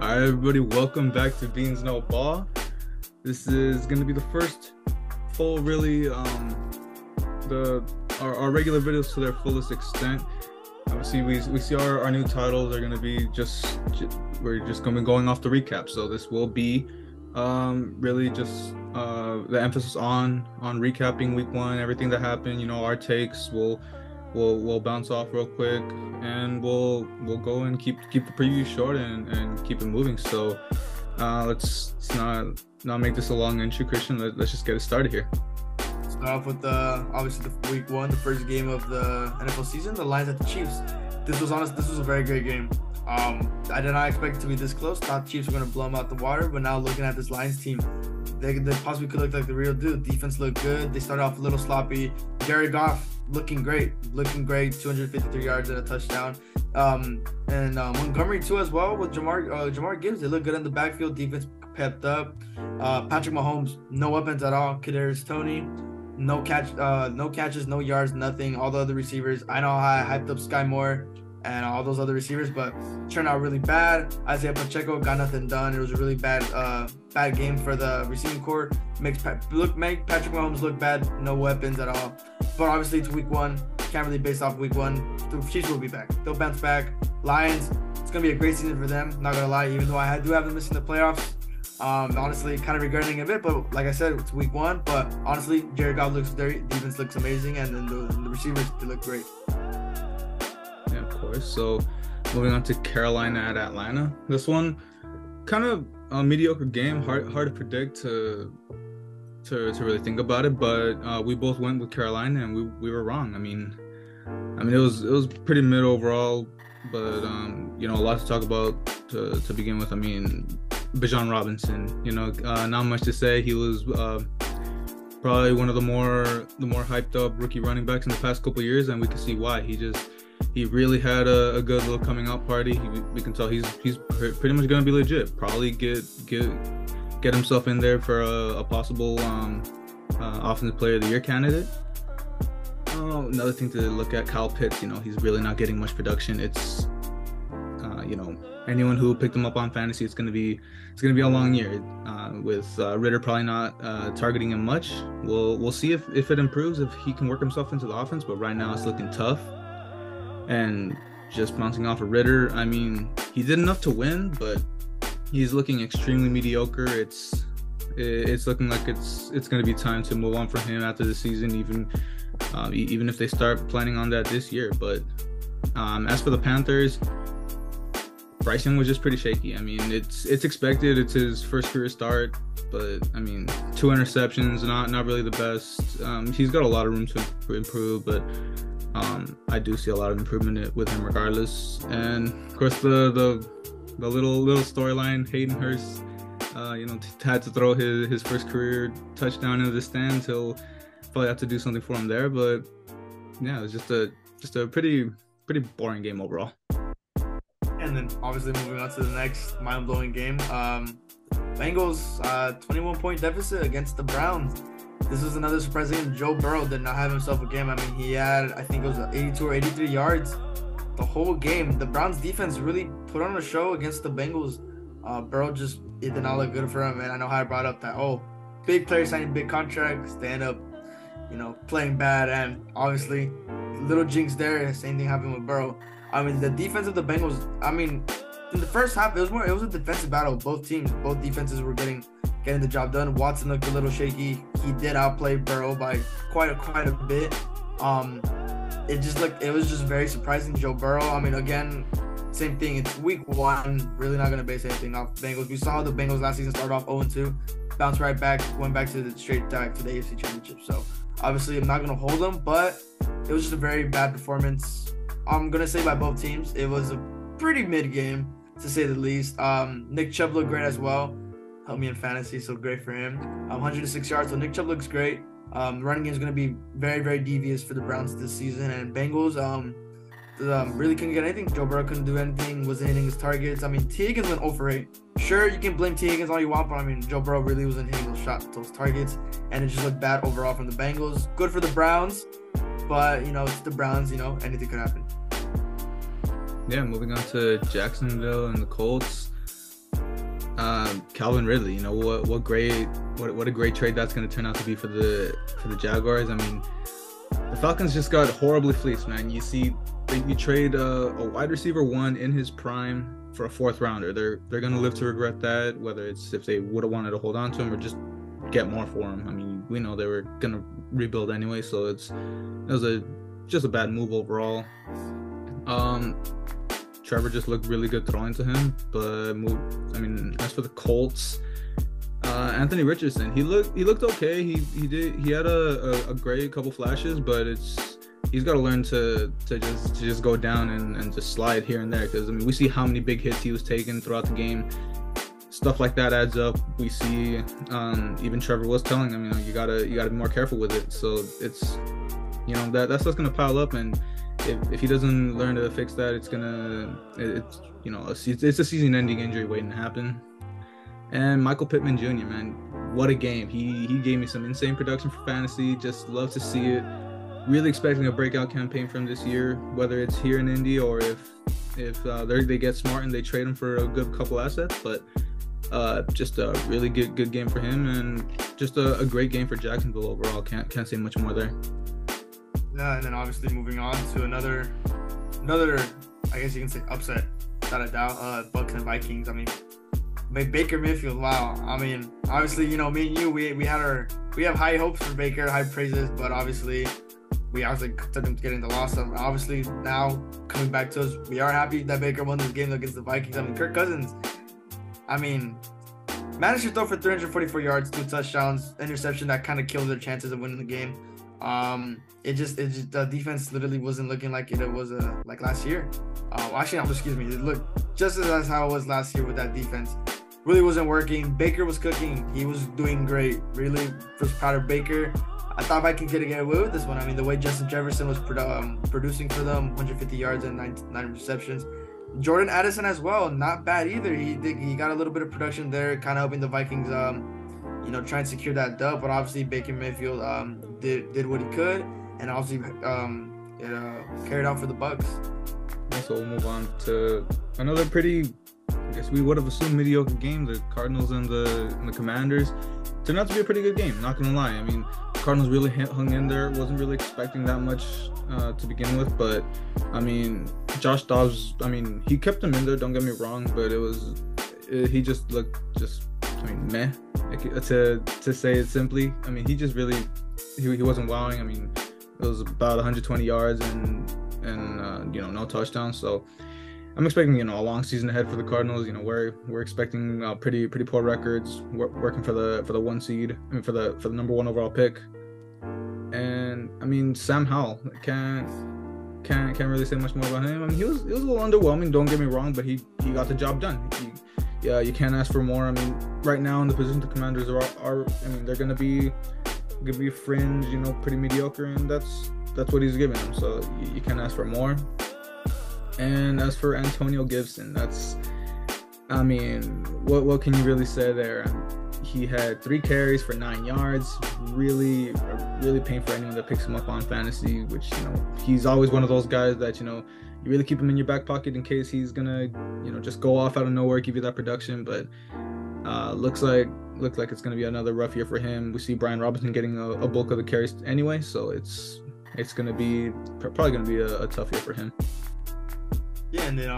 All right, everybody, welcome back to Beans No Ball. This is going to be the first full, really, the our regular videos to their fullest extent. Obviously, we see our new titles are going to be we're just going to be going off the recap. So this will be really just the emphasis on recapping week one, everything that happened. You know, our takes. We'll bounce off real quick, and we'll go and keep the preview short and keep it moving. So let's not make this a long intro, Christian. Let's just get it started here. Start off with obviously the week one, the first game of the NFL season, the Lions at the Chiefs. This was a very great game. I did not expect it to be this close. Thought Chiefs were gonna blow them out the water, but now looking at this Lions team, they possibly could look like the real deal. Defense looked good. They started off a little sloppy. Jared Goff looking great, 253 yards and a touchdown. And Montgomery too as well with Jamar Gibbs. They look good in the backfield. Defense pepped up. Patrick Mahomes, no weapons at all. Kadarius Toney, no catches, no yards, nothing. All the other receivers, I know how I hyped up Sky Moore and all those other receivers, but turned out really bad. Isaiah Pacheco got nothing done. It was a really bad game for the receiving corps. Make Patrick Mahomes look bad. No weapons at all. But obviously it's week one. Can't really base off week one. The Chiefs will be back. They'll bounce back. Lions, it's gonna be a great season for them. Not gonna lie, even though I do have them missing the playoffs. Honestly, kind of regretting a bit, but like I said, it's week one. But honestly, Jared Goff looks great. Defense looks amazing, and then the receivers, they look great. Yeah, of course. So moving on to Carolina at Atlanta. This one kind of a mediocre game. Hard to predict to really think about it, but we both went with Carolina and we were wrong. I mean it was pretty mid overall, but you know, a lot to talk about to begin with. I mean, Bijan Robinson, you know, not much to say. He was probably one of the more hyped up rookie running backs in the past couple of years, and we can see why. He really had a good little coming out party. We can tell he's pretty much gonna be legit. Probably get himself in there for a possible offensive player of the year candidate. Another thing to look at, Kyle Pitts. You know, he's really not getting much production. It's you know, anyone who picked him up on fantasy, it's gonna be a long year. With Ritter probably not targeting him much. We'll see if it improves, if he can work himself into the offense. But right now it's looking tough. And just bouncing off of Ritter, I mean, he did enough to win, but he's looking extremely mediocre. It's looking like it's going to be time to move on from him after the season, even if they start planning on that this year. But as for the Panthers, Bryce Young was just pretty shaky. I mean, it's expected. It's his first career start, but I mean, 2 interceptions, not really the best. He's got a lot of room to improve, but I do see a lot of improvement with him regardless. And of course, the little storyline, Hayden Hurst, you know, had to throw his first career touchdown into the stands. He'll probably have to do something for him there. But yeah, it was just a pretty boring game overall. And then obviously moving on to the next mind-blowing game, Bengals 21-point deficit against the Browns. This was another surprising game. Joe Burrow did not have himself a game. I mean, he had, I think it was 82 or 83 yards the whole game. The Browns defense really put on a show against the Bengals. Burrow it did not look good for him. And I know how I brought up that, big players signing big contracts, they end up, you know, playing bad. And obviously, little jinx there. Same thing happened with Burrow. I mean, the defense of the Bengals, I mean, in the first half, it was a defensive battle. Both teams, both defenses were getting the job done. Watson looked a little shaky. He did outplay Burrow by quite a bit. It was just very surprising. Joe Burrow, I mean, again, same thing. It's week one. Really not going to base anything off the Bengals. We saw the Bengals last season start off 0-2, bounce right back, went back to the AFC Championship. So obviously, I'm not going to hold them, but it was just a very bad performance. I'm going to say by both teams. It was a pretty mid game, to say the least. Nick Chubb looked great as well. Helped me in fantasy, so great for him. 106 yards, so Nick Chubb looks great. The running game is going to be very, very devious for the Browns this season. And Bengals really couldn't get anything. Joe Burrow couldn't do anything, wasn't hitting his targets. I mean, T. Higgins went 0 for 8. Sure, you can blame T. Higgins all you want, but I mean, Joe Burrow really wasn't hitting those targets. And it just looked bad overall from the Bengals. Good for the Browns, but, you know, it's the Browns, you know, anything could happen. Yeah, moving on to Jacksonville and the Colts. Calvin Ridley. You know what a great trade that's going to turn out to be for the Jaguars. I mean, the Falcons just got horribly fleeced, man. You see, you trade a wide receiver 1 in his prime for a 4th rounder. They're going to live to regret that, whether it's if they would have wanted to hold on to him or just get more for him. I mean, we know they were going to rebuild anyway, so it was just a bad move overall. Trevor just looked really good throwing to him, but as for the Colts, Anthony Richardson, he looked okay. He had a great couple flashes, but he's got to learn to just go down and just slide here and there, because I mean, we see how many big hits he was taking throughout the game. Stuff like that adds up. We see even Trevor was telling him, you gotta be more careful with it. So it's that's what's gonna pile up, and if he doesn't learn to fix that, it's a season-ending injury waiting to happen. And Michael Pittman Jr., man, what a game. He gave me some insane production for fantasy. Just love to see it. Really expecting a breakout campaign from this year, whether it's here in Indy or if they get smart and they trade him for a good couple assets. But just a really good game for him, and just a great game for Jacksonville overall. Can't say much more there. Yeah, and then obviously moving on to another, I guess you can say upset, without a doubt. Bucks and Vikings. I mean, Baker Mayfield. Wow. I mean, obviously, me and you, we have high hopes for Baker, high praises, but obviously, we obviously took him to getting the loss. Obviously, now coming back to us, we are happy that Baker won this game against the Vikings. I mean, Kirk Cousins, managed to throw for 344 yards, 2 touchdowns, interception that kind of killed their chances of winning the game. It just the defense literally wasn't looking like it was like last year. It looked just as how it was last year with that defense. Really wasn't working. Baker was cooking. He was doing great. Really was proud of Baker. I thought Vikings could get away with this one. I mean, the way Justin Jefferson was producing for them, 150 yards and 9 receptions. Jordan Addison as well, not bad either. He got a little bit of production there, kind of helping the Vikings, try and secure that dub. But obviously Baker Mayfield did what he could, and obviously carried out for the Bucks. So we'll move on to another pretty, I guess we would have assumed, mediocre game. The Cardinals and the Commanders turned out to be a pretty good game. Not gonna lie. I mean, Cardinals really hung in there. Wasn't really expecting that much to begin with, but I mean, Josh Dobbs, he kept them in there, don't get me wrong, but he just looked meh, to say it simply. I mean, he just really he wasn't wowing. I mean, it was about 120 yards and no touchdowns. So I'm expecting a long season ahead for the Cardinals. We're expecting pretty poor records. Working for the 1 seed. For the number 1 overall pick. And I mean, Sam Howell can't really say much more about him. I mean, he was a little underwhelming. Don't get me wrong, but he got the job done. You can't ask for more. I mean, right now in the position the Commanders are they're gonna be fringe, pretty mediocre, and that's what he's giving them. So you can't ask for more. And as for Antonio Gibson, what can you really say there? He had 3 carries for 9 yards. Really pain for anyone that picks him up on fantasy, which, he's always one of those guys that, you really keep him in your back pocket in case he's gonna, just go off out of nowhere, give you that production. But looks like it's gonna be another rough year for him. We see Brian Robinson getting a bulk of the carries anyway, so it's gonna be probably gonna be a tough year for him. Yeah, and then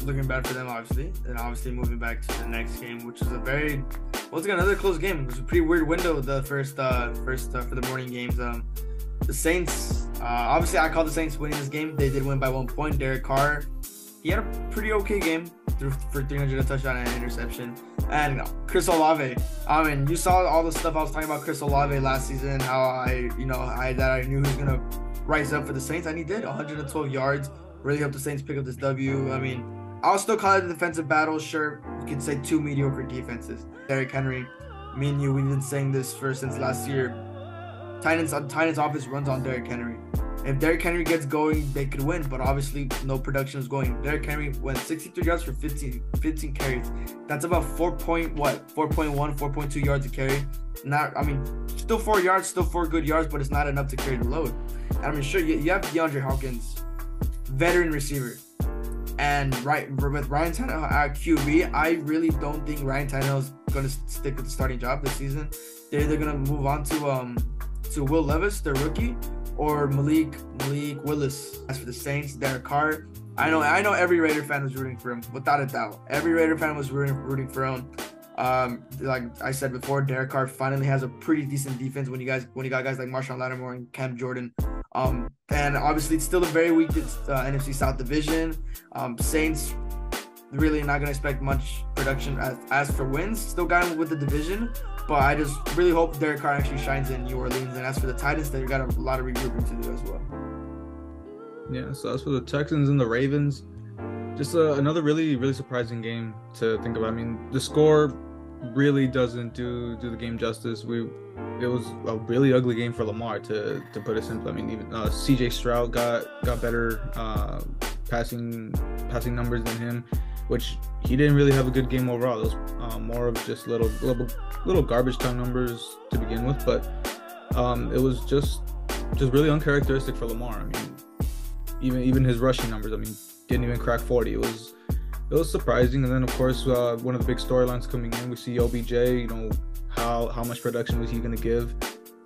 looking bad for them, obviously. And obviously moving back to the next game, which is another close game. It was a pretty weird window, the first for the morning games. The Saints, obviously I called the Saints winning this game. They did win by 1 point. Derek Carr, he had a pretty okay game, threw for 300, a touchdown and an interception. And Chris Olave, you saw all the stuff I was talking about Chris Olave last season, how I knew he was going to rise up for the Saints, and he did. 112 yards. Really helped the Saints pick up this W. I'll still call it a defensive battle. Sure, you could say 2 mediocre defenses. Derrick Henry, me and you, we've been saying this since last year. Titans offense runs on Derrick Henry. If Derrick Henry gets going, they could win, but obviously no production is going. Derrick Henry went 63 yards for 15 carries. That's about 4.1, 4.2 yards a carry. Still 4 yards, still 4 good yards, but it's not enough to carry the load. Sure, you have DeAndre Hopkins, veteran receiver. And with Ryan Tannehill at QB, I really don't think Ryan Tannehill is going to stick with the starting job this season. They're either going to move on to Will Levis, their rookie, or Malik Willis. As for the Saints, Derek Carr, I know every Raider fan was rooting for him, without a doubt. Every Raider fan was rooting for him. Like I said before, Derek Carr finally has a pretty decent defense when you got guys like Marshawn Lattimore and Cam Jordan. And obviously it's still a very weak NFC South division. Saints really not gonna expect much production as for wins. Still got him with the division, but I just really hope Derek Carr actually shines in New Orleans. And as for the Titans, they got a lot of regrouping to do as well. Yeah. So as for the Texans and the Ravens, just another really, really surprising game to think about. I mean, the score really doesn't do the game justice. It was a really ugly game for Lamar, to put it simply. I mean, even CJ Stroud got better passing numbers than him, which he didn't really have a good game overall. It was more of just little garbage time numbers to begin with, but it was just really uncharacteristic for Lamar. I mean, even his rushing numbers, I mean, didn't even crack 40. It was surprising. And then of course, one of the big storylines coming in, we see OBJ. You know, how much production was he going to give?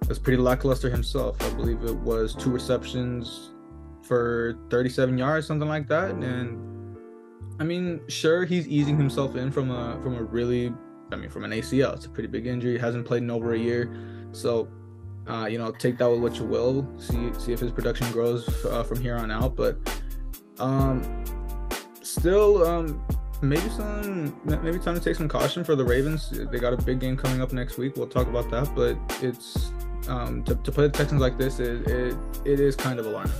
It was pretty lackluster himself. I believe it was 2 receptions for 37 yards, something like that. And I mean, sure, he's easing himself in from an ACL. It's a pretty big injury. He hasn't played in over a year, so take that with what you will. See if his production grows from here on out. But still, maybe time to take some caution for the Ravens. They got a big game coming up next week. We'll talk about that, but it's to play the Texans like this, it is kind of alarming.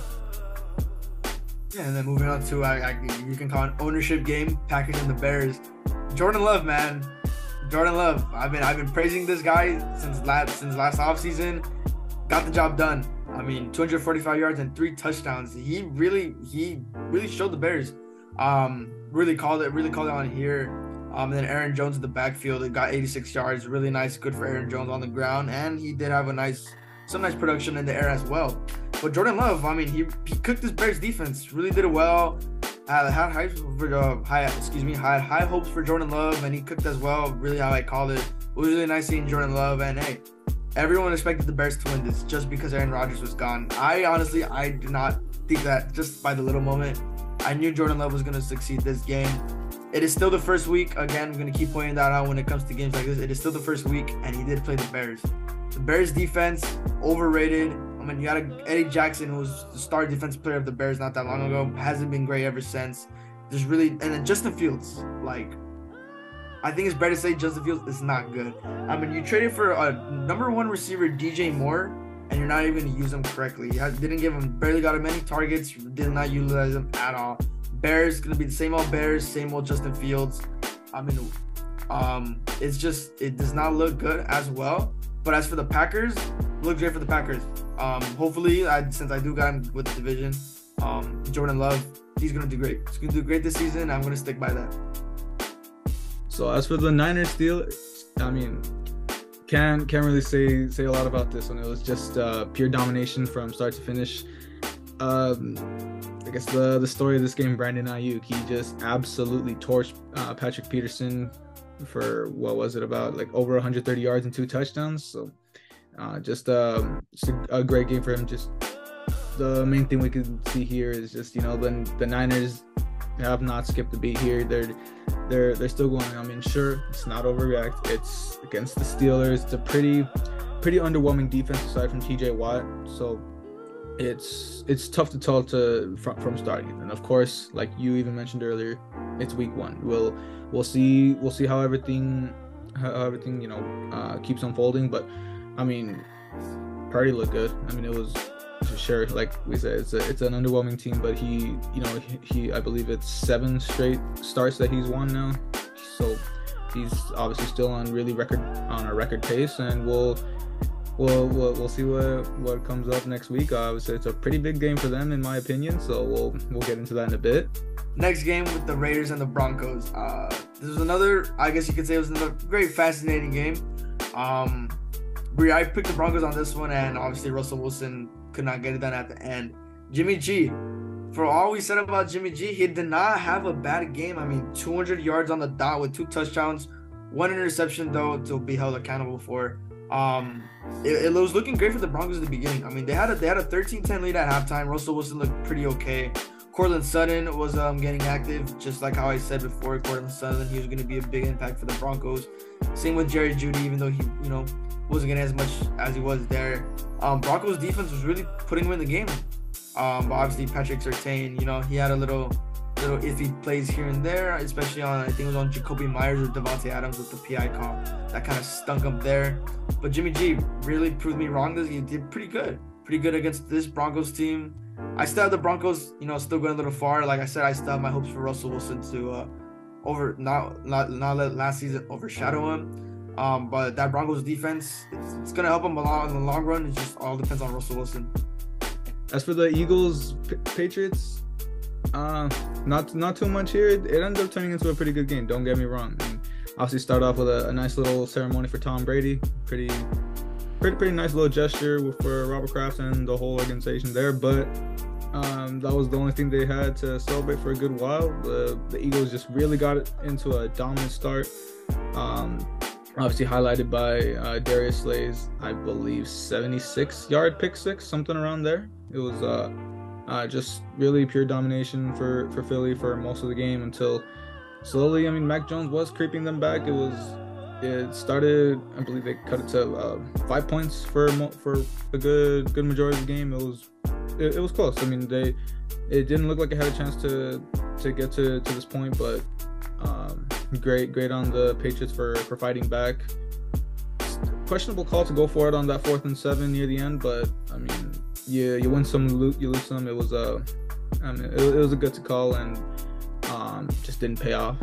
Yeah, and then moving on to you can call it an ownership game, Packers and the Bears. Jordan Love, man. Jordan Love. I've been praising this guy since last offseason. Got the job done. I mean, 245 yards and 3 touchdowns. He really showed the Bears. Really called it on here. And then Aaron Jones in the backfield, it got 86 yards. Really nice, good for Aaron Jones on the ground, and he did have some nice production in the air as well. But Jordan Love, I mean, he cooked this Bears defense. Really did it well. Had high hopes for Jordan Love, and he cooked as well. Really, how I called it. It was really nice seeing Jordan Love, and hey, everyone expected the Bears to win this just because Aaron Rodgers was gone. I did not think that just by the little moment. I knew Jordan Love was going to succeed this game. It is still the first week. Again, I'm going to keep pointing that out when it comes to games like this. It is still the first week, and he did play the Bears. The Bears defense, overrated. I mean, you got Eddie Jackson, who was the star defensive player of the Bears not that long ago. Hasn't been great ever since. And then Justin Fields. Like, I think it's better to say Justin Fields is not good. I mean, you traded for a number 1 receiver, DJ Moore, and you're not even going to use him correctly. You barely got him any targets, did not utilize him at all. Bears, going to be the same old Bears, same old Justin Fields. I mean, it does not look good as well. But as for the Packers, it looks great for the Packers. Hopefully, since I do got him with the division, Jordan Love, he's going to do great. He's going to do great this season. I'm going to stick by that. So as for the Niners deal, I mean, can't really say a lot about this one. It was just pure domination from start to finish. I guess the story of this game, Brandon Ayuk, he just absolutely torched Patrick Peterson for what was it, about like over 130 yards and 2 touchdowns. So just a great game for him. Just the main thing we can see here is just, the Niners have not skipped a beat here. They're still going. I mean, sure, it's not overreact. It's against the Steelers. It's a pretty underwhelming defense aside from TJ Watt. So it's tough to tell from starting. And of course, like you even mentioned earlier, it's week 1. We'll see how everything keeps unfolding. But I mean, Purdy looked good. I mean, it was sure, like we said, it's an underwhelming team, but he I believe it's 7 straight starts that he's won now. So he's obviously still on a record pace, and we'll see what comes up next week. Obviously, it's a pretty big game for them in my opinion, so we'll get into that in a bit. Next game with the Raiders and the Broncos. This was another, I guess you could say, it was another very fascinating game. I picked the Broncos on this one, and obviously Russell Wilson could not get it done at the end. Jimmy G, for all we said about Jimmy G, he did not have a bad game. I mean, 200 yards on the dot with 2 touchdowns, 1 interception though to be held accountable for. It was looking great for the Broncos at the beginning. I mean, they had a 13-10 lead at halftime. Russell Wilson looked pretty okay. Courtland Sutton was getting active, just like how I said before. Courtland Sutton, he was going to be a big impact for the Broncos. Same with Jerry Jeudy, even though he, wasn't getting as much as he was there. Broncos defense was really putting him in the game. But obviously Patrick Surtain, he had a little iffy plays here and there, especially on, I think it was on Jacoby Myers or Devontae Adams with the PI call. That kind of stunk up there. But Jimmy G really proved me wrong. He did pretty good against this Broncos team. I still have the Broncos, still going a little far. Like I said, I still have my hopes for Russell Wilson to not let last season overshadow him. But that Broncos defense, it's gonna help him a lot in the long run. It just all depends on Russell Wilson. As for the Eagles Patriots, not too much here. It ended up turning into a pretty good game. Don't get me wrong. I mean, obviously start off with a nice little ceremony for Tom Brady. Pretty nice little gesture for Robert Kraft and the whole organization there. But that was the only thing they had to celebrate for a good while. The Eagles just really got it into a dominant start. Obviously highlighted by Darius Slay's, I believe, 76-yard pick six, something around there. It was just really pure domination for Philly for most of the game until slowly, I mean, Mac Jones was creeping them back. It started, I believe they cut it to 5 points for a good majority of the game. It was close. I mean, it didn't look like it had a chance to get to this point, but great on the Patriots for fighting back. Questionable call to go for it on that 4th and 7 near the end, but I mean, you win some, you lose some. It was a good call and just didn't pay off.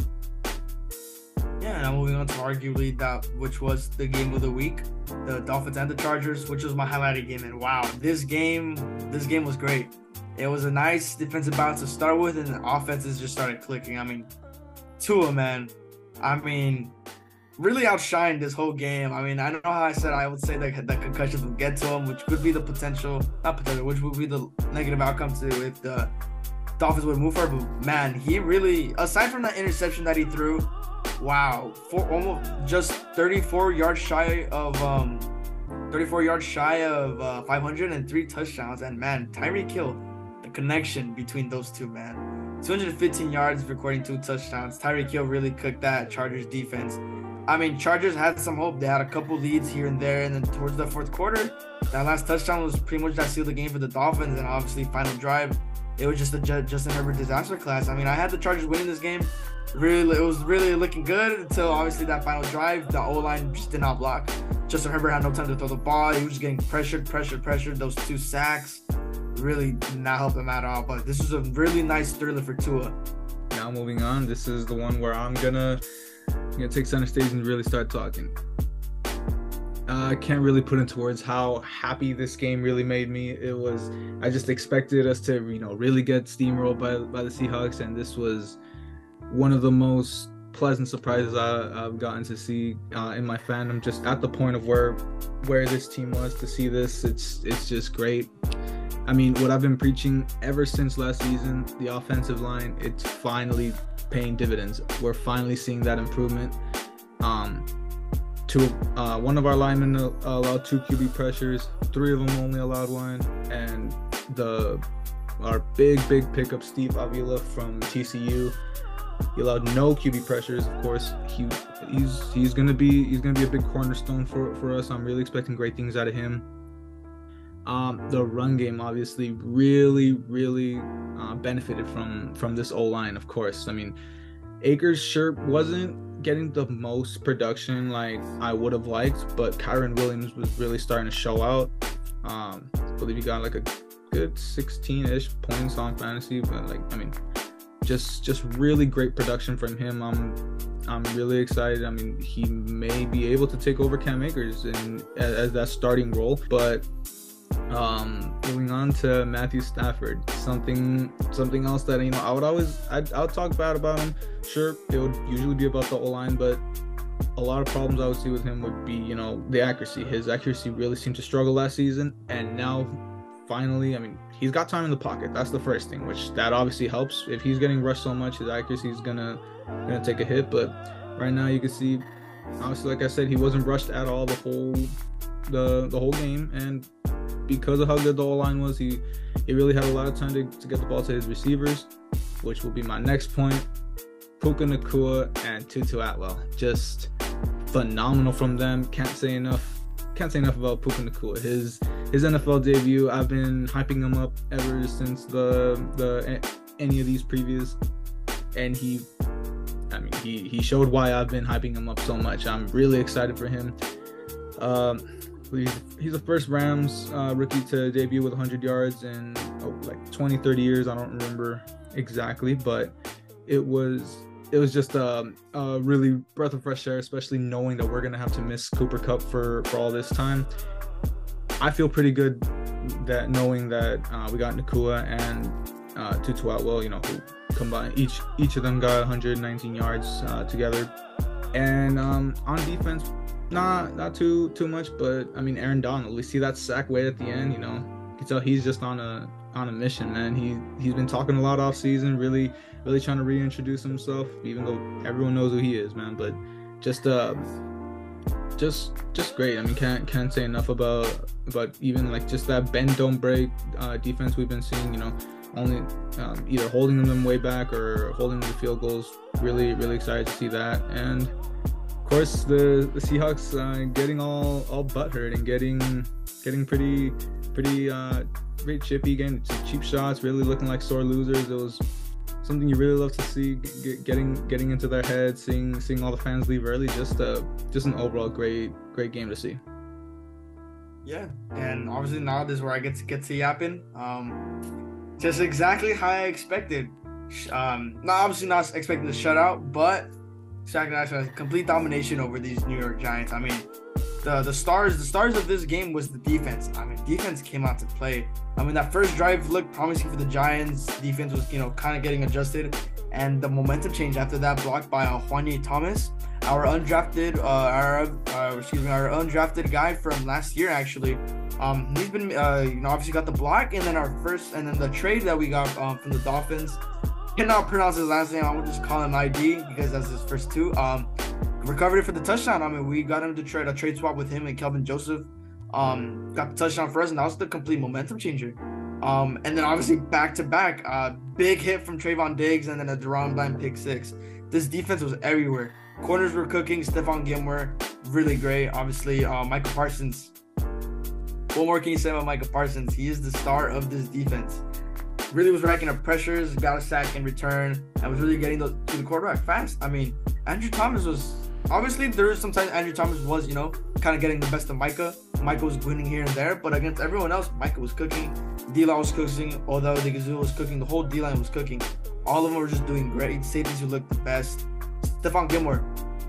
Yeah, now moving on to arguably which was the game of the week, the Dolphins and the Chargers, which was my highlighted game. And wow, this game was great. It was a nice defensive bounce to start with, and the offenses just started clicking. I mean, Tua, man, really outshined this whole game. I mean, I know how I said I would say that the concussions would get to him, which could be the which would be the negative outcome to if the Dolphins would move forward. But man, he really, aside from that interception that he threw, wow, almost just 34 yards shy of 500 and 3 touchdowns. And man, Tyreek Hill, the connection between those two, man. 215 yards, recording 2 touchdowns. Tyreek Hill really cooked that Chargers defense. I mean, Chargers had some hope. They had a couple leads here and there, and then towards the 4th quarter, that last touchdown was pretty much that sealed the game for the Dolphins. And obviously, final drive, it was just a Justin Herbert disaster class. I mean, I had the Chargers winning this game. It was really looking good until obviously that final drive. The O-line just did not block. Justin Herbert had no time to throw the ball. He was just getting pressured. Those 2 sacks really did not help him at all. But this was a really nice thriller for Tua. Now moving on, this is the one where I'm gonna take center stage and really start talking. I can't really put into words how happy this game really made me. I just expected us to, really get steamrolled by the Seahawks, and this was one of the most pleasant surprises I've gotten to see in my fandom. Just at the point of where this team was, to see this, it's just great. I mean, what I've been preaching ever since last season, the offensive line, it's finally paying dividends. We're finally seeing that improvement. One of our linemen allowed 2 QB pressures, 3 of them only allowed 1, and our big pickup, Steve Avila from TCU, he allowed no QB pressures. Of course, he's gonna be a big cornerstone for us. I'm really expecting great things out of him. The run game obviously really benefited from this O-line, of course. I mean, Akers sure wasn't getting the most production like I would have liked, but Kyren Williams was really starting to show out. I believe he got like a good 16-ish points on fantasy, but just really great production from him. I'm really excited. I mean, he may be able to take over Cam Akers as that starting role, but moving on to Matthew Stafford, something else that I'll talk bad about him. Sure, it would usually be about the O-line, but a lot of problems I would see with him would be, the accuracy. His accuracy really seemed to struggle last season, and now finally, I mean, he's got time in the pocket. That's the first thing, which that obviously helps. If he's getting rushed so much, his accuracy is gonna take a hit. But right now, you can see, obviously, like I said, he wasn't rushed at all the whole game, and because of how good the O-line was, he really had a lot of time to get the ball to his receivers, which will be my next point. Puka Nacua and Tutu Atwell, just phenomenal from them. Can't say enough about Puka Nacua. His NFL debut, I've been hyping him up ever since the any of these previous, and he showed why I've been hyping him up so much. I'm really excited for him. He's the first Rams rookie to debut with 100 yards in like 20-30 years. I don't remember exactly, but it was just a really breath of fresh air, especially knowing that we're gonna have to miss Cooper Kupp for all this time. I feel pretty good that knowing that we got Nacua and Tutu Atwell, who combined each of them got 119 yards together. And on defense, not too much, but I mean, Aaron Donald, we see that sack way at the end. You can tell he's just on a mission, man. He's been talking a lot off season, really trying to reintroduce himself, even though everyone knows who he is, man. But just great. I mean, can't say enough about even like just that bend don't break defense we've been seeing. Only either holding them way back or holding them to field goals. Really excited to see that. And of course the Seahawks getting all butthurt and getting pretty chippy, getting cheap shots, really looking like sore losers. It was something you really love to see, getting into their heads, seeing all the fans leave early. Just an overall great game to see. Yeah, and obviously now this is where I get to yapping. Just exactly how I expected. Obviously not expecting the shutout, but exactly a complete domination over these New York Giants. I mean, the stars of this game was the defense. I mean, defense came out to play. I mean, that first drive looked promising for the Giants. Defense was, kind of getting adjusted, and the momentum change after that block by Juanyeh Thomas, our undrafted guy from last year, actually. He's been, obviously got the block, and then the trade that we got from the Dolphins. Cannot pronounce his last name. I'm gonna just call him ID because that's his first two. Recovered it for the touchdown. I mean, we got him to trade a trade swap with him and Kelvin Joseph. Got the touchdown for us, and that was the complete momentum changer. And then obviously back to back, big hit from Trayvon Diggs, and then a Deron Bland pick six. This defense was everywhere. Corners were cooking. Stephon Gilmore, really great. Obviously, Michael Parsons. What more can you say about Michael Parsons? He is the star of this defense. Really was racking up pressures, got a sack in return, and was really getting to the quarterback fast. I mean, Andrew Thomas was obviously sometimes Andrew Thomas was, kind of getting the best of Micah. Micah was winning here and there, but against everyone else, Micah was cooking. D-line was cooking, although the Gazoo was cooking, the whole D-line was cooking. All of them were just doing great. Safeties who looked the best. Stephon Gilmore,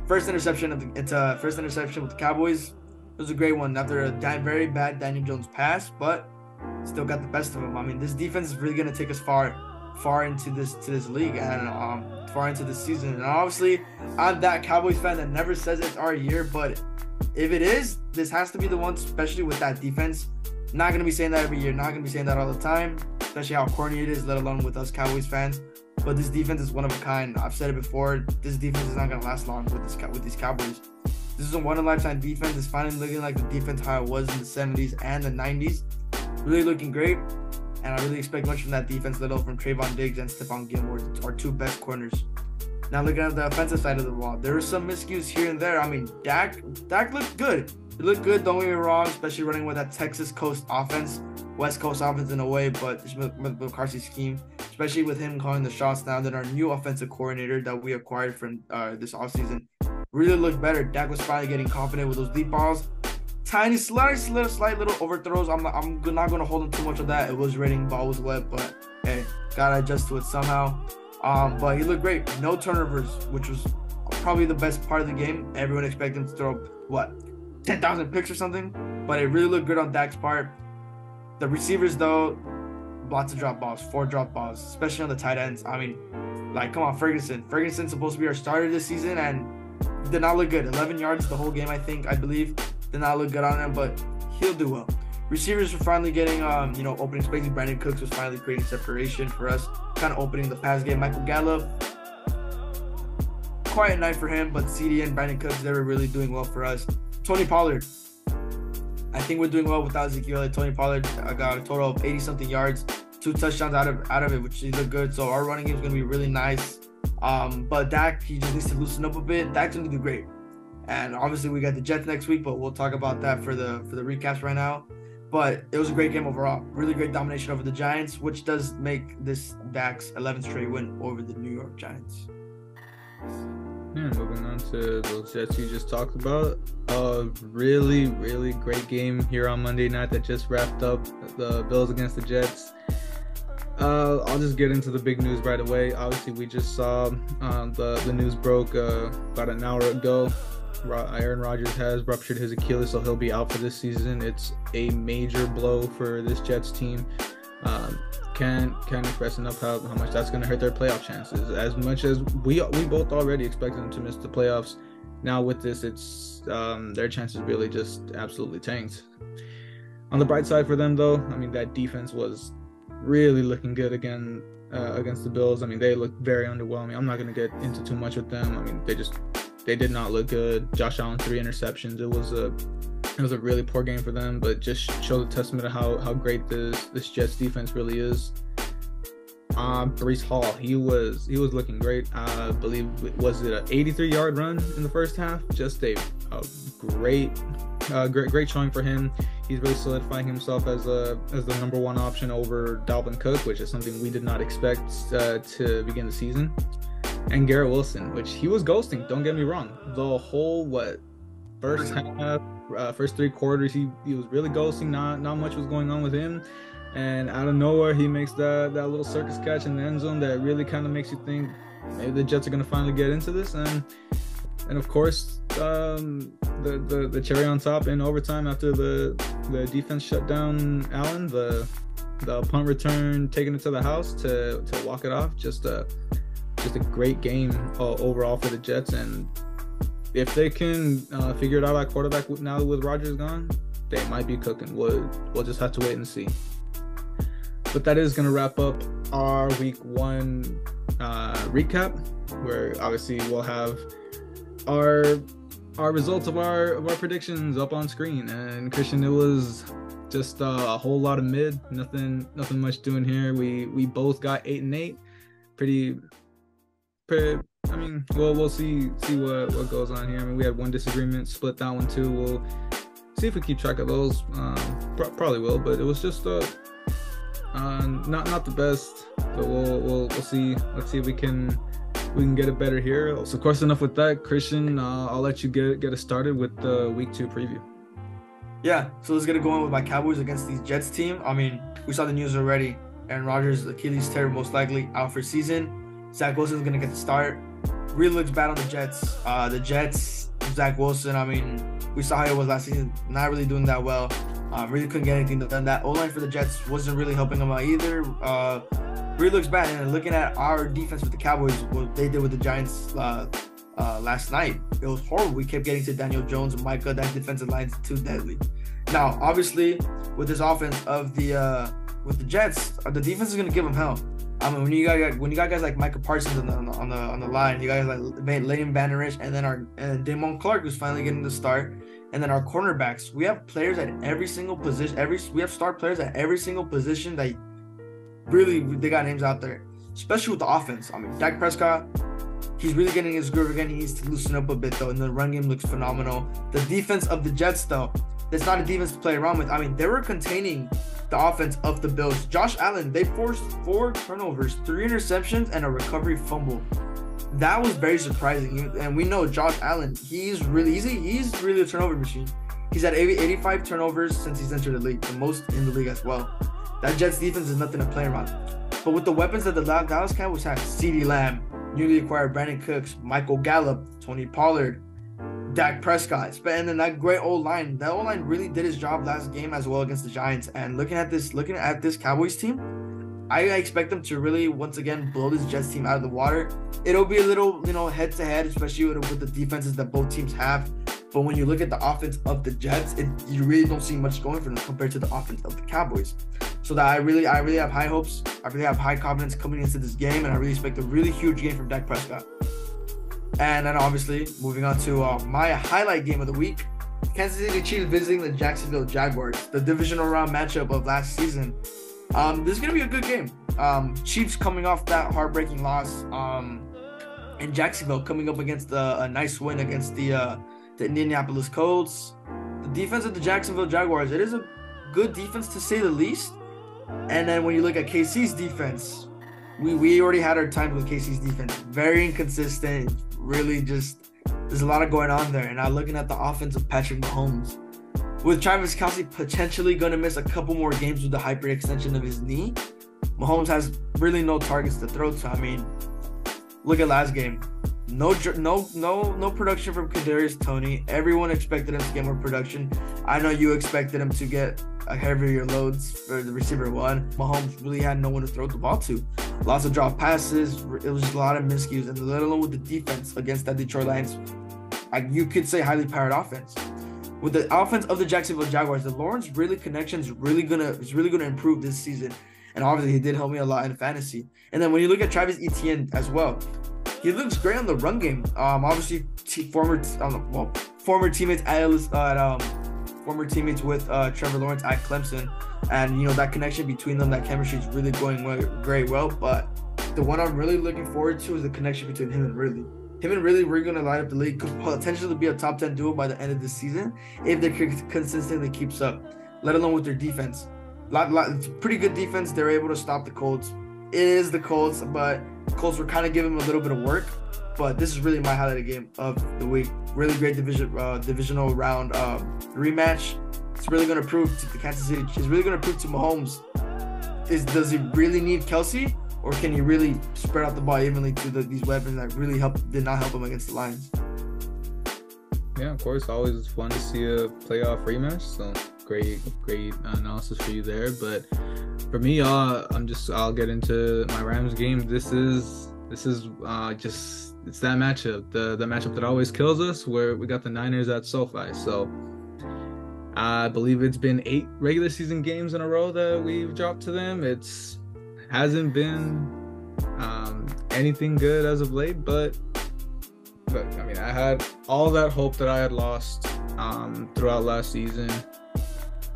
first interception with the Cowboys. It was a great one after a very bad Daniel Jones pass, but still got the best of him. I mean, this defense is really going to take us far into this league and far into this season. And obviously, I'm that Cowboys fan that never says it's our year, but if it is, this has to be the one, especially with that defense. Not going to be saying that every year, not going to be saying that all the time, especially how corny it is, let alone with us Cowboys fans. But this defense is one of a kind. I've said it before, this defense is not going to last long with these Cowboys. This is a one-of-a-lifetime defense. It's finally looking like the defense how it was in the 70s and the 90s. Really looking great, and I really expect much from that defense, let alone from Trayvon Diggs and Stephon Gilmore, our two best corners. Now looking at the offensive side of the ball, there were some miscues here and there. I mean, Dak looked good. He looked good, don't get me wrong, especially running with that Texas Coast offense, West Coast offense in a way, but with McCarthy's scheme, especially with him calling the shots now that our new offensive coordinator that we acquired from this offseason really looked better. Dak was finally getting confident with those deep balls. Tiny, slight little overthrows. I'm not going to hold him too much of that. It was raining, ball was wet, but hey, got to adjust to it somehow. But he looked great. No turnovers, which was probably the best part of the game. Everyone expected him to throw, 10,000 picks or something? But it really looked good on Dak's part. The receivers, though, lots of drop balls, 4 drop balls, especially on the tight ends. I mean, come on, Ferguson. Ferguson's supposed to be our starter this season, and did not look good. 11 yards the whole game, I believe. Did not look good on him, but he'll do well. Receivers were finally getting, opening spaces. Brandon Cooks was finally creating separation for us, kind of opening the pass game. Michael Gallup, quiet night for him, but CD and Brandon Cooks, they were really doing well for us. Tony Pollard, I think we're doing well without Ezekiel. Tony Pollard got a total of 80-something yards, 2 touchdowns out of it, which he looked good. So our running game is going to be really nice. But Dak, he just needs to loosen up a bit. Dak's going to do great. And obviously we got the Jets next week, but we'll talk about that for the recaps right now. But it was a great game overall. Really great domination over the Giants, which does make this Dak's 11th straight win over the New York Giants. Yeah, moving on to those Jets you just talked about. A really, really great game here on Monday night that just wrapped up. The Bills against the Jets. I'll just get into the big news right away. Obviously, we just saw the news broke about an hour ago. Aaron Rodgers has ruptured his Achilles, so he'll be out for this season. It's a major blow for this Jets team. Can't express enough how much that's going to hurt their playoff chances. As much as we both already expected them to miss the playoffs, now with this, it's their chances really just absolutely tanked. On the bright side for them, though, I mean, that defense was really looking good again against the Bills. I mean, they looked very underwhelming. I'm not going to get into too much with them. I mean, they did not look good. Josh Allen, 3 interceptions. It was a really poor game for them, but just showed a testament of how great this Jets defense really is. Breece Hall, he was looking great. I believe, was it an 83-yard run in the first half? Just a great showing for him. He's really solidifying himself as the number 1 option over Dalvin Cook, which is something we did not expect to begin the season. And Garrett Wilson, which he was ghosting, don't get me wrong. The whole first half, first 3 quarters, he was really ghosting. Not much was going on with him. And out of nowhere, he makes that little circus catch in the end zone that really kind of makes you think maybe the Jets are going to finally get into this. And of course, the cherry on top in overtime after the defense shut down Allen, the punt return, taking it to the house to walk it off. Just a great game overall for the Jets, and if they can figure it out at quarterback now with Rodgers gone, they might be cooking. We'll just have to wait and see. But that is going to wrap up our Week 1 recap, where obviously we'll have our results of our predictions up on screen. And Christian, it was just a whole lot of mid, nothing much doing here. We both got 8-8, pretty. I mean, we'll see what goes on here. I mean, we had one disagreement, split that one too. We'll see if we keep track of those. Probably will, but it was just not the best. But we'll see. Let's see if we can get it better here. So, of course, enough with that, Christian. I'll let you get us started with the Week 2 preview. Yeah, so let's get it going with my Cowboys against these Jets team. I mean, we saw the news already. Aaron Rodgers, Achilles tear, most likely out for season. Zach Wilson's going to get the start. Really looks bad on the Jets. The Jets, Zach Wilson, I mean, we saw how it was last season. Not really doing that well. Really couldn't get anything done. That O-line for the Jets wasn't really helping them out either. Really looks bad. And looking at our defense with the Cowboys, what they did with the Giants last night, it was horrible. We kept getting to Daniel Jones and Micah. That defensive line is too deadly. Now, obviously, with this offense of with the Jets, the defense is going to give them hell. I mean, when you got guys like Micah Parsons on the line, you guys like Leighton Vander Esch, and then Damon Clark, who's finally getting the start, and then our cornerbacks. We have players at every single position. We have star players at every single position that really they got names out there, especially with the offense. I mean, Dak Prescott, he's really getting his groove again. He needs to loosen up a bit though, and the run game looks phenomenal. The defense of the Jets though, it's not a defense to play around with. I mean, they were containing the offense of the Bills. Josh Allen, they forced 4 turnovers, 3 interceptions, and a recovery fumble. That was very surprising. And we know Josh Allen, he's really a turnover machine. He's had 85 turnovers since he's entered the league, the most in the league as well. That Jets defense is nothing to play around. But with the weapons that the Dallas Cowboys have, CeeDee Lamb, newly acquired Brandon Cooks, Michael Gallup, Tony Pollard, Dak Prescott, and then that great O-line. That O-line really did his job last game as well against the Giants. And looking at this Cowboys team, I expect them to really once again blow this Jets team out of the water. It'll be a little, head to head, especially with the defenses that both teams have. But when you look at the offense of the Jets, you really don't see much going for them compared to the offense of the Cowboys. So that I really have high hopes. I really have high confidence coming into this game, and I really expect a really huge game from Dak Prescott. And then obviously moving on to my highlight game of the week, Kansas City Chiefs visiting the Jacksonville Jaguars, the divisional round matchup of last season. This is gonna be a good game. Chiefs coming off that heartbreaking loss, and Jacksonville coming up against a nice win against the Indianapolis Colts. The defense of the Jacksonville Jaguars, it is a good defense to say the least. And then when you look at KC's defense, we already had our time with KC's defense. Very inconsistent. Really just, there's a lot of going on there. And now looking at the offense of Patrick Mahomes, with Travis Kelce potentially going to miss a couple more games with the hyperextension of his knee, Mahomes has really no targets to throw to. I mean, look at last game. No production from Kadarius Toney. Everyone expected him to get more production. I know you expected him to get heavier loads for the receiver one. Mahomes really had no one to throw the ball to. Lots of drop passes. It was just a lot of miscues, and let alone with the defense against that Detroit Lions, you could say highly powered offense. With the offense of the Jacksonville Jaguars, the Lawrence Ridley connection is really gonna improve this season, and obviously he did help me a lot in fantasy. And then when you look at Travis Etienne as well, he looks great on the run game. Obviously former teammates former teammates with Trevor Lawrence at Clemson, and that connection between them, that chemistry is really going very well. But the one I'm really looking forward to is the connection between him and Ridley. Him and Ridley, we're going to line up the league, could potentially be a top 10 duo by the end of the season if they consistently keeps up, let alone with their defense. It's a pretty good defense. They're able to stop the Colts. It is the Colts, but the Colts were kind of giving them a little bit of work. But this is really my highlighted game of the week. Really great divisional round rematch. It's really going to prove to the Kansas City. It's really going to prove to Mahomes, does he really need Kelce, or can he really spread out the ball evenly to these weapons that really did not help him against the Lions? Yeah, of course. Always fun to see a playoff rematch. So great analysis for you there. But for me, I'll get into my Rams game. This is just, it's that matchup, the matchup that always kills us, where we got the Niners at SoFi. So I believe it's been 8 regular season games in a row that we've dropped to them. Hasn't been anything good as of late, but I mean, I had all that hope that I had lost throughout last season.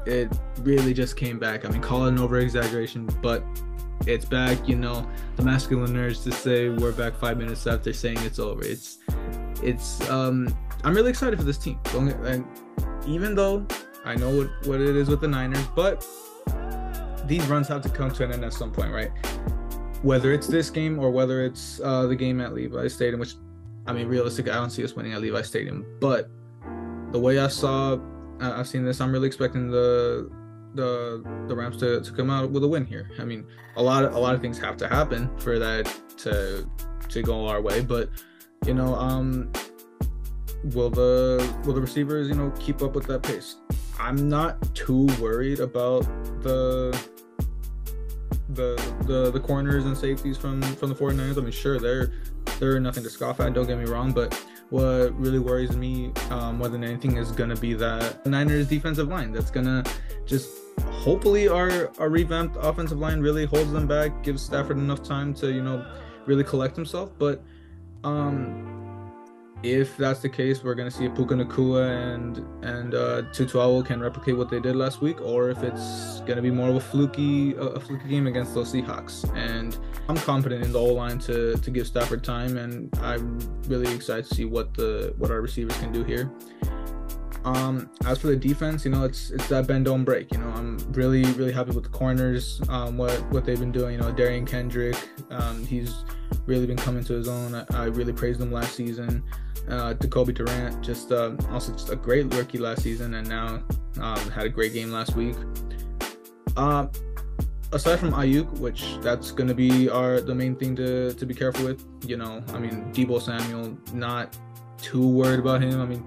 It really just came back. I mean, call it an over-exaggeration, but it's back. The masculine nerds to say we're back 5 minutes after saying it's over. I'm really excited for this team. And even though I know what it is with the Niners, but these runs have to come to an end at some point, right? Whether it's this game or whether it's the game at Levi Stadium, which, I mean, realistically, I don't see us winning at Levi Stadium. But the way I've seen this, I'm really expecting the Rams to come out with a win here. I mean, a lot of things have to happen for that to go our way. But will the receivers keep up with that pace? I'm not too worried about the corners and safeties from the 49ers. I mean, sure, they're nothing to scoff at, don't get me wrong, but what really worries me more than anything is going to be that Niners defensive line. That's going to just, hopefully our revamped offensive line really holds them back, gives Stafford enough time to really collect himself. But if that's the case, we're going to see if Puka Nacua and Tutu Atwell can replicate what they did last week, or if it's going to be more of a fluky game against those Seahawks. And I'm confident in the O-line to give Stafford time, and I'm really excited to see what our receivers can do here. As for the defense, it's that bend don't break. I'm really, really happy with the corners, what they've been doing. Darian Kendrick, he's really been coming to his own. I really praised him last season. Jacoby Durant, also just a great rookie last season, and now had a great game last week. Aside from Ayuk, which that's going to be the main thing to be careful with. I mean, Deebo Samuel, not too worried about him. I mean,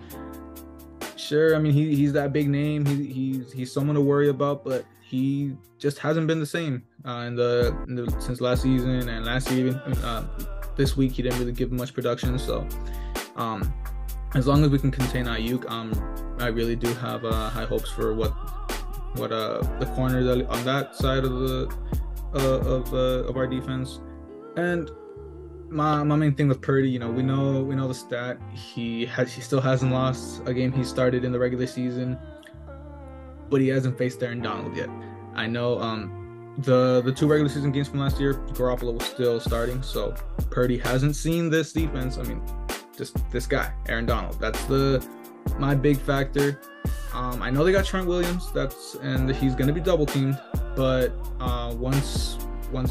sure, I mean, he's that big name. He's someone to worry about, but he just hasn't been the same since last season, and last year, even this week he didn't really give much production. So as long as we can contain Ayuk, I really do have high hopes for what the corners on that side of of our defense. And my main thing with Purdy, you know, we know the stat. He still hasn't lost a game he started in the regular season, but he hasn't faced Aaron Donald yet. I know the 2 regular season games from last year, Garoppolo was still starting, so Purdy hasn't seen this defense. I mean, just this guy, Aaron Donald. That's my big factor. I know they got Trent Williams, and he's going to be double teamed, but once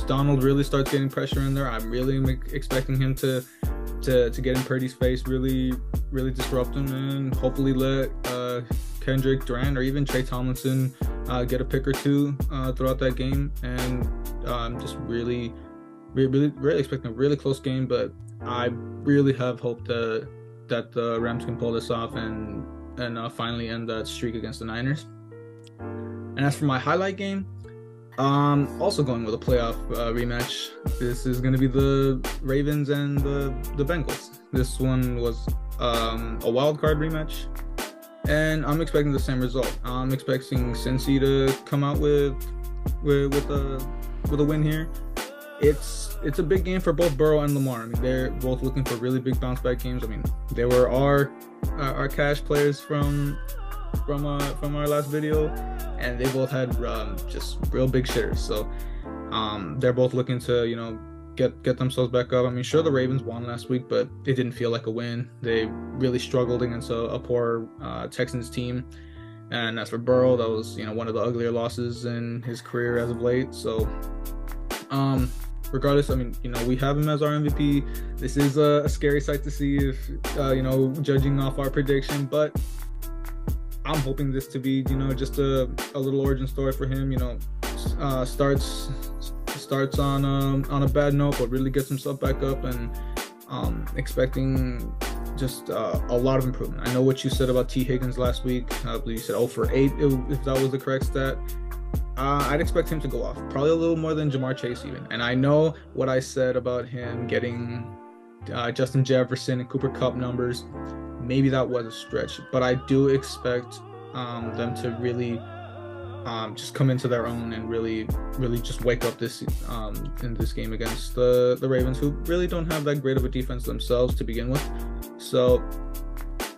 Donald really starts getting pressure in there, I'm really expecting him to get in Purdy's face, really disrupt him, and hopefully let Kendrick Durant or even Trey Tomlinson get a pick or 2 throughout that game. And just really expecting a really close game, but I really have hope that the Rams can pull this off and finally end that streak against the Niners. And as for my highlight game, also going with a playoff rematch. This is going to be the Ravens and the Bengals. This one was a wild card rematch, and I'm expecting the same result. I'm expecting Cincy to come out with a win here. It's a big game for both Burrow and Lamar. I mean, they're both looking for really big bounce back games. I mean, they were our cash players from our last video, and they both had just real big shitters. So they're both looking to, you know, get themselves back up. I mean, sure, the Ravens won last week, but it didn't feel like a win. They really struggled against a poor Texans team. And as for Burrow, that was, you know, one of the uglier losses in his career as of late. So regardless, I mean, you know, we have him as our MVP. This is a scary sight to see, if you know, judging off our prediction, but I'm hoping this to be, you know, just a little origin story for him. You know, starts on a bad note, but really gets himself back up, and expecting just a lot of improvement. I know what you said about T. Higgins last week. I believe you said 0 for 8, if that was the correct stat. I'd expect him to go off, probably a little more than Jamar Chase even. And I know what I said about him getting Justin Jefferson and Cooper Kupp numbers. Maybe that was a stretch, but I do expect them to really just come into their own and really just wake up this in this game against the Ravens, who really don't have that great of a defense themselves to begin with. So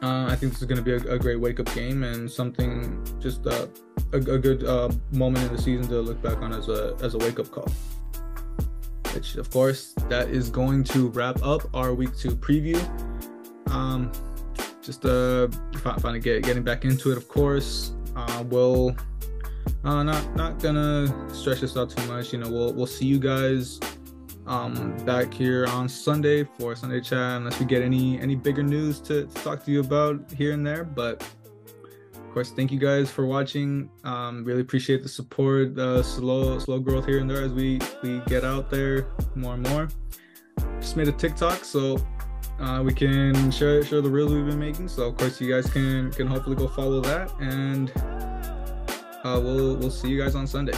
I think this is going to be a great wake-up game, and something, just a good moment in the season to look back on as a wake-up call. Which, of course, that is going to wrap up our Week 2 preview. Just finally getting back into it, of course. We'll not gonna stretch this out too much. You know, we'll see you guys back here on Sunday for Sunday chat, unless we get any bigger news to talk to you about here and there. But of course, thank you guys for watching. Really appreciate the support. Slow growth here and there as we get out there more and more. Just made a TikTok, so we can share the reels we've been making. So of course, you guys can hopefully go follow that, and we'll see you guys on Sunday.